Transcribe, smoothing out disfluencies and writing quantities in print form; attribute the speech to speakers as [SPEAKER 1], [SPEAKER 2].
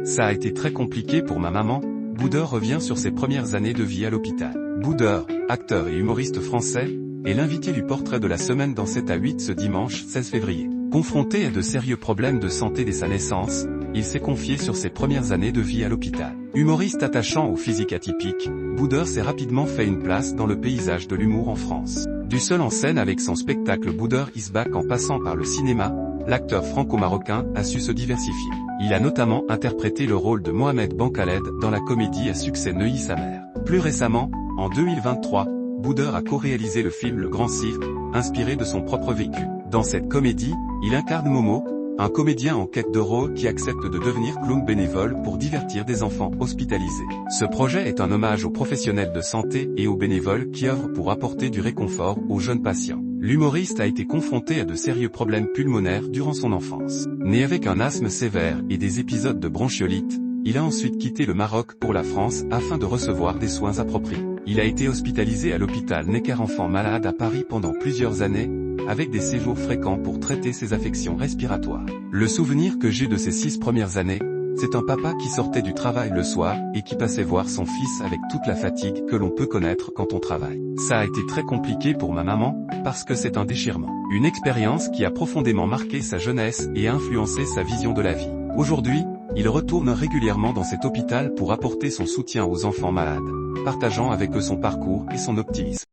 [SPEAKER 1] Ça a été très compliqué pour ma maman. Boudeur revient sur ses premières années de vie à l'hôpital. Boudeur, acteur et humoriste français, est l'invité du portrait de la semaine dans 7 à 8 ce dimanche 16 février. Confronté à de sérieux problèmes de santé dès sa naissance, il s'est confié sur ses premières années de vie à l'hôpital. Humoriste attachant au physique atypique, Boudeur s'est rapidement fait une place dans le paysage de l'humour en France. Du seul en scène avec son spectacle Boudeur is back en passant par le cinéma, l'acteur franco-marocain a su se diversifier. Il a notamment interprété le rôle de Mohamed Bankhaled dans la comédie à succès Neuilly sa mère. Plus récemment, en 2023, Boudeur a co-réalisé le film Le Grand Cirque, inspiré de son propre vécu. Dans cette comédie, il incarne Momo, un comédien en quête de rôle qui accepte de devenir clown bénévole pour divertir des enfants hospitalisés. Ce projet est un hommage aux professionnels de santé et aux bénévoles qui œuvrent pour apporter du réconfort aux jeunes patients. L'humoriste a été confronté à de sérieux problèmes pulmonaires durant son enfance. Né avec un asthme sévère et des épisodes de bronchiolite, il a ensuite quitté le Maroc pour la France afin de recevoir des soins appropriés. Il a été hospitalisé à l'hôpital Necker-Enfants Malades à Paris pendant plusieurs années, avec des séjours fréquents pour traiter ses affections respiratoires. Le souvenir que j'ai de ces 6 premières années, c'est un papa qui sortait du travail le soir et qui passait voir son fils avec toute la fatigue que l'on peut connaître quand on travaille. Ça a été très compliqué pour ma maman, parce que c'est un déchirement. Une expérience qui a profondément marqué sa jeunesse et a influencé sa vision de la vie. Aujourd'hui, il retourne régulièrement dans cet hôpital pour apporter son soutien aux enfants malades, partageant avec eux son parcours et son optimisme.